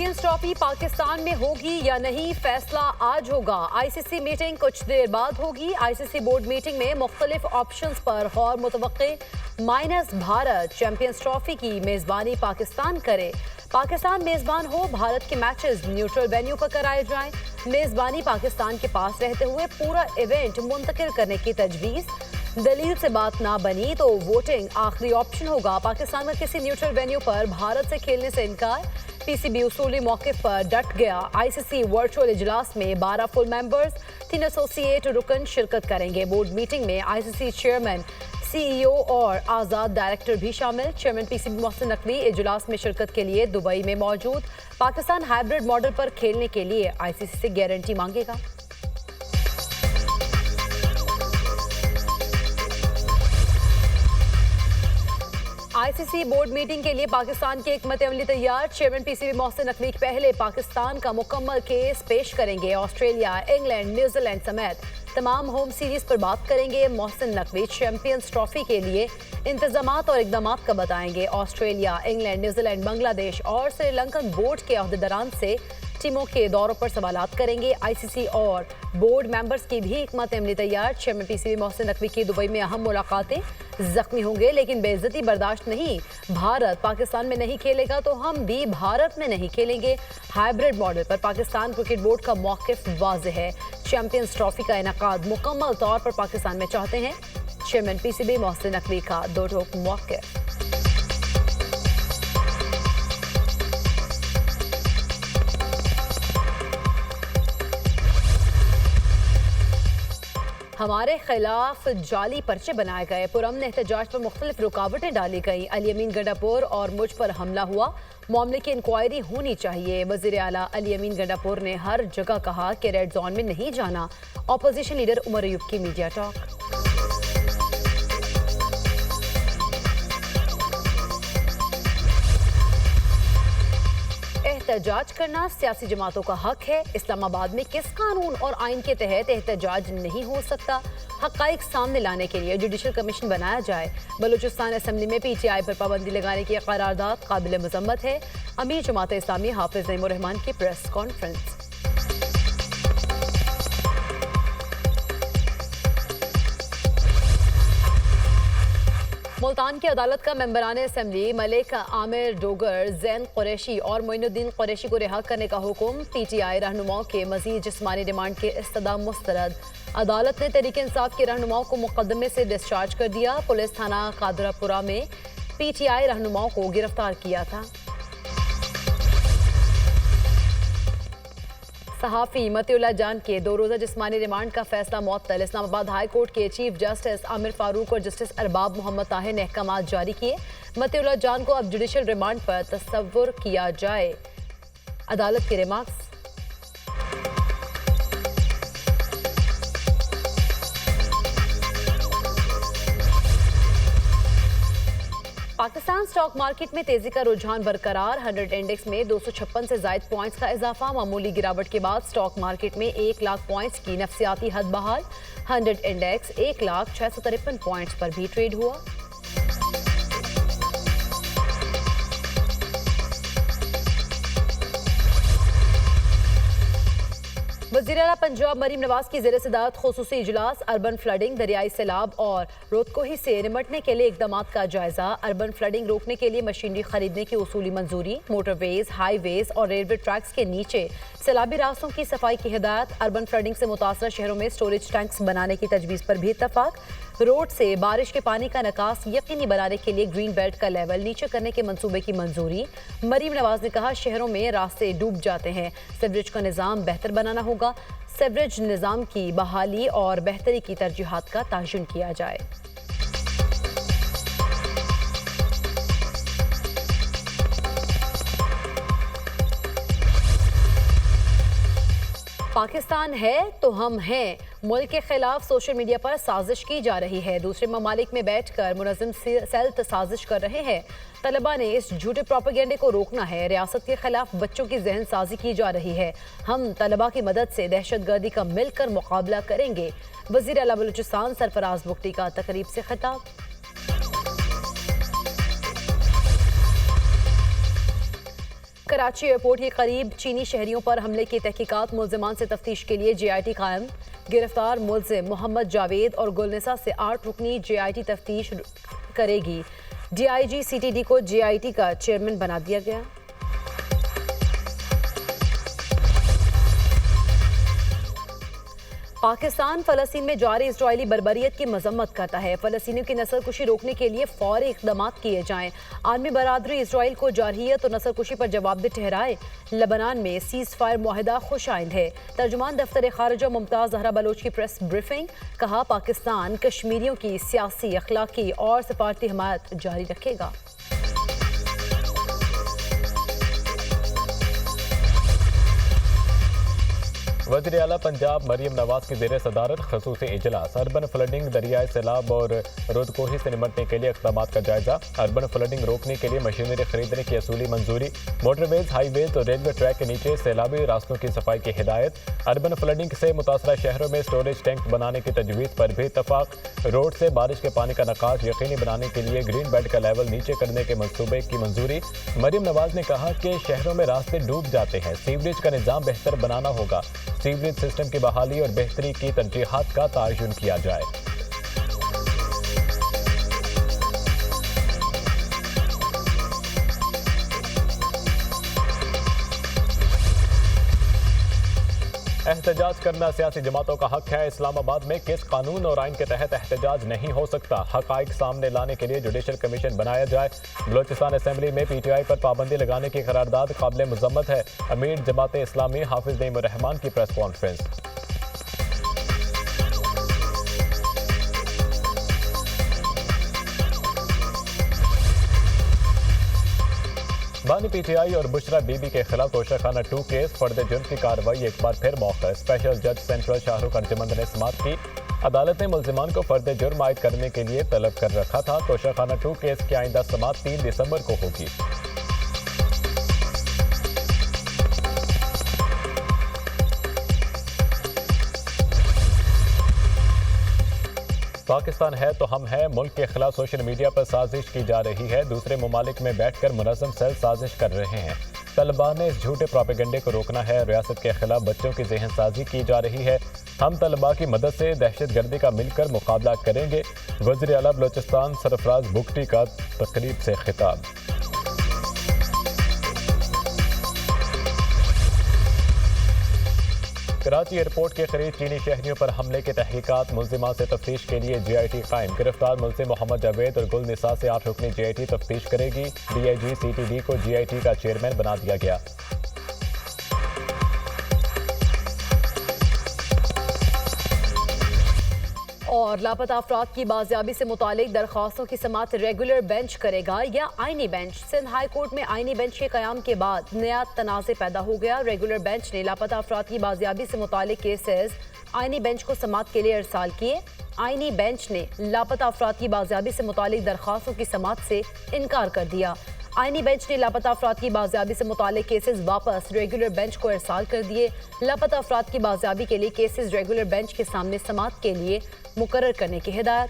Champions trophy Pakistan में होगी या नहीं, फैसला आज होगा। आईसीसी मीटिंग कुछ देर बाद होगी। आईसीसी बोर्ड मीटिंग में मुख्तलिफ ऑप्शंस पर गौर मुतवक्के। माइनस भारत चैंपियंस ट्रॉफी की मेजबानी पाकिस्तान करे। पाकिस्तान मेजबान हो, भारत के मैचेस न्यूट्रल वेन्यू पर कराए जाएं। मेजबानी पाकिस्तान के पास रहते हुए पूरा इवेंट मुंतकिल करने की तजवीज़। दलील से बात ना बनी तो वोटिंग आखिरी ऑप्शन होगा। पाकिस्तान का किसी न्यूट्रल वेन्यू पर भारत से खेलने से इनकार। पीसीबी उसूली मौक़िफ़ पर डट गया। आईसीसी वर्चुअल इजलास में 12 फुल मेंबर्स, 3 एसोसिएट रुकन शिरकत करेंगे। बोर्ड मीटिंग में आईसीसी चेयरमैन, सीईओ और आज़ाद डायरेक्टर भी शामिल। चेयरमैन पीसीबी मोहसिन नकवी इजलास में शिरकत के लिए दुबई में मौजूद। पाकिस्तान हाइब्रिड मॉडल पर खेलने के लिए आईसीसी से गारंटी मांगेगा। आईसीसी बोर्ड मीटिंग के लिए पाकिस्तान की एक मतअमली तैयार। चेयरमैन पीसीबी मोहसिन नकवी पहले पाकिस्तान का मुकम्मल केस पेश करेंगे। ऑस्ट्रेलिया, इंग्लैंड, न्यूजीलैंड समेत तमाम होम सीरीज पर बात करेंगे। मोहसिन नकवी चैंपियंस ट्रॉफी के लिए इंतजामात और इकदाम का बताएंगे। ऑस्ट्रेलिया, इंग्लैंड, न्यूजीलैंड, बांग्लादेश और श्रीलंकन बोर्ड के अहदेदारान से टीमों के दौरों पर सवालात करेंगे। आईसीसी और बोर्ड मेंबर्स की भी एक मतअमली तैयार। चेयरमैन पीसीबी मोहसिन नकवी की दुबई में अहम मुलाकातें। जख्मी होंगे लेकिन बेइज्जती बर्दाश्त नहीं। भारत पाकिस्तान में नहीं खेलेगा तो हम भी भारत में नहीं खेलेंगे। हाइब्रिड मॉडल पर पाकिस्तान क्रिकेट बोर्ड का मौक़िफ़ वाज़ेह है। चैंपियंस ट्रॉफी का इनेकाद मुकम्मल तौर पर पाकिस्तान में चाहते हैं। चेयरमैन पीसीबी मोहसिन नकवी का दो टोक मौक़िफ़। हमारे खिलाफ जाली पर्चे बनाए गए। पुरअमन एहतजाज पर मुख्तलिफ रुकावटें डाली गई। अली अमीन गंडापुर और मुझ पर हमला हुआ, मामले की इंक्वायरी होनी चाहिए। वज़ीर आला अली अमीन गंडापुर ने हर जगह कहा कि रेड जोन में नहीं जाना। अपोजिशन लीडर उमर अयूब की मीडिया टॉक। एहतजाज करना सियासी जमातों का हक है। इस्लामाबाद में किस कानून और आइन के तहत एहतजाज नहीं हो सकता? हक़ाइक़ सामने लाने के लिए जुडिशल कमीशन बनाया जाए। बलूचिस्तान असम्बली में पीटीआई पर पाबंदी लगाने की करारदाद काबिल मज़म्मत है। अमीर जमात इस्लामी हाफिज़ नईमुर रहमान की प्रेस कॉन्फ्रेंस। मुल्तान की अदालत का मेंबरान असम्बली मलिक आमिर डोगर, जैन कुरैशी और मोइनुद्दीन कुरैशी को रिहा करने का हुक्म। पीटीआई रहनुमाओं के मजीद जिस्मानी रिमांड के इस्तदा मुस्तरद। अदालत ने तहरीक इंसाफ के रहनुमाओं को मुकदमे से डिस्चार्ज कर दिया। पुलिस थाना कादरापुरा में पीटीआई रहनुमाओं को गिरफ्तार किया था। सहाफ़ी मतिउल्लाह जान के 2 रोज़ा जिस्मानी रिमांड का फैसला मुअत्तल। इस्लामाबाद हाई कोर्ट के चीफ जस्टिस आमिर फारूक और जस्टिस अरबाब मोहम्मद ताहिर ने अहकामात जारी किए। मतिउल्लाह जान को अब जुडिशल रिमांड पर तस्वुर किया जाए। अदालत के रिमार्क्स। पाकिस्तान स्टॉक मार्केट में तेजी का रुझान बरकरार। 100 इंडेक्स में 256 से जायद पॉइंट्स का इजाफा। मामूली गिरावट के बाद स्टॉक मार्केट में 1 लाख पॉइंट्स की नफसियाती हद बहाल। 100 इंडेक्स 1,0653 पॉइंट्स पर भी ट्रेड हुआ। वज़ीर आला पंजाब मरीम नवाज की ज़ेर सदारत खुसूसी इजलास। अर्बन फ्लडिंग, दरियाई सैलाब और रोदकोही से निमटने के लिए इकदाम का जायजा। अर्बन फ्लडिंग रोकने के लिए मशीनरी खरीदने की उसूली मंजूरी। मोटरवेज, हाईवेज और रेलवे ट्रैक्स के नीचे सैलाबी रास्तों की सफाई की हिदायत। अर्बन फ्लडिंग से मुतासर शहरों में स्टोरेज टैंक्स बनाने की तजवीज़ पर भी इत्तफाक। रोड से बारिश के पानी का निकास यकीनी बनाने के लिए ग्रीन बेल्ट का लेवल नीचे करने के मंसूबे की मंजूरी। मरीम नवाज ने कहा, शहरों में रास्ते डूब जाते हैं, सीवरेज का निज़ाम बेहतर बनाना होगा। सीवरेज निज़ाम की बहाली और बेहतरी की तरजीहात का तयन किया जाए। पाकिस्तान है तो हम हैं। मुल्क के खिलाफ सोशल मीडिया पर साजिश की जा रही है। दूसरे ममालिक में बैठकर मुनज़्ज़म सेल साजिश कर रहे हैं। तलबा ने इस झूठे प्रोपेगेंडे को रोकना है। रियासत के खिलाफ बच्चों की जहन साजी की जा रही है। हम तलबा की मदद से दहशतगर्दी का मिलकर मुकाबला करेंगे। वज़ीर आला बलूचिस्तान सरफराज बुगटी का तकरीब से खिताब। कराची एयरपोर्ट के करीब चीनी शहरियों पर हमले की तहकीकात मुल्जिमान से तफ्तीश के लिए JIT कायम। गिरफ्तार मुल्जिम मोहम्मद जावेद और गुलनिसा से 8 रुकनी JIT तफ्तीश करेगी। DIG CTD को JIT का चेयरमैन बना दिया गया। पाकिस्तान फ़लस्तीन में जारी इजरायली बर्बरियत की मजम्मत करता है। फ़लस्तीनियों की नस्लकुशी रोकने के लिए फौरी इक़दाम किए जाएं। आलमी बरादरी इसराइल को जारहियत और नस्लकुशी पर जवाबदेह ठहराए। लबनान में सीज़ फायर मुआहिदा खुश आइंद है। तर्जुमान दफ्तर खारिजा मुमताज़ ज़हरा बलोच की प्रेस ब्रीफिंग। कहा, पाकिस्तान कश्मीरियों की सियासी, अखलाकी और सफारती हिमायत जारी रखेगा। वज़ीर आला पंजाब मरीम नवाज की ज़ेर सदारत खसूसी इजलास। अर्बन फ्लडिंग, दरियाई सैलाब और रुदकोही से निमटने के लिए इक़दाम का जायजा। अर्बन फ्लडिंग रोकने के लिए मशीनरी खरीदने की असूली मंजूरी। मोटरवेज, हाईवेज और रेलवे ट्रैक के नीचे सैलाबी रास्तों की सफाई की हिदायत। अर्बन फ्लडिंग से मुतासरा शहरों में स्टोरेज टैंक बनाने की तजवीज़ पर भी इत्तफाक। रोड से बारिश के पानी का निकास यकीनी बनाने के लिए ग्रीन बेल्ट का लेवल नीचे करने के मंसूबे की मंजूरी। मरीम नवाज ने कहा कि शहरों में रास्ते डूब जाते हैं, सीवरेज का निज़ाम बेहतर बनाना होगा। सीवरेज सिस्टम की बहाली और बेहतरी की तरजीहात का तयन किया जाए। एहतजाज करना सियासी जमातों का हक है। इस्लामाबाद में किस कानून और आइन के तहत एहतजाज नहीं हो सकता, हकाइक सामने लाने के लिए जुडिशल कमीशन बनाया जाए। बलोचिस्तान असेंबली में PTI पर पाबंदी लगाने की करारदाद काबिल मजम्मत है। अमीर जमात इस्लामी हाफिज नईम रहमान की प्रेस कॉन्फ्रेंस। बानी PTI और बुशरा बीबी के खिलाफ तोशाखाना 2 केस फर्द जुर्म की कार्रवाई एक बार फिर मौका। स्पेशल जज सेंट्रल शाहरुख अर्जुमंद ने समाअत की। अदालत ने मुल्जिमान को फर्द जुर्म आयद करने के लिए तलब कर रखा था। तोशाखाना 2 केस की आइंदा समाअत 3 दिसंबर को होगी। पाकिस्तान है तो हम हैं मुल्क के खिलाफ सोशल मीडिया पर साजिश की जा रही है। दूसरे ममालिक में बैठकर मुनज़्ज़म सेल साजिश कर रहे हैं। तलबा ने इस झूठे प्रोपेगेंडे को रोकना है। रियासत के खिलाफ बच्चों की जहन साजी की जा रही है। हम तलबा की मदद से दहशत गर्दी का मिलकर मुकाबला करेंगे। वज़ीर आला बलोचिस्तान सरफराज बुगटी का तकरीब से खिताब। कराची एयरपोर्ट के करीब चीनी शहरियों पर हमले के तहकीकात मुल्जिमान से तफ्तीश के लिए JIT कायम। गिरफ्तार मुल्जिम मोहम्मद जावेद और गुलनिसा से 8 रुकनी JIT तफ्तीश करेगी। DIG CTD को JIT का चेयरमैन बना दिया गया। और लापता अफराद की बाजियाबी से मुतालिक दरख्वास्तों की समाअत रेगुलर बेंच करेगा या आइनी बेंच। सिंध हाई कोर्ट में आइनी बेंच के क़याम के बाद नया तनाज़े पैदा हो गया। रेगुलर बेंच ने लापता अफराद की बाजियाबी से मुतालिक केसेस आइनी बेंच को समाअत के लिए अरसाल किए। आइनी बेंच ने लापता अफराद की बाजियाबी से मुतालिक दरख्वास्तों की समाअत से इनकार कर दिया। आइनी बेंच ने लापता अफराद की बाजियाबी से मुतालिक केसेस वापस रेगुलर बेंच को इरसाल कर दिए। लापता अफराद की बाजियाबी के लिए केसेस रेगुलर बेंच के सामने समाअत के लिए मुकर्रर करने की हिदायत।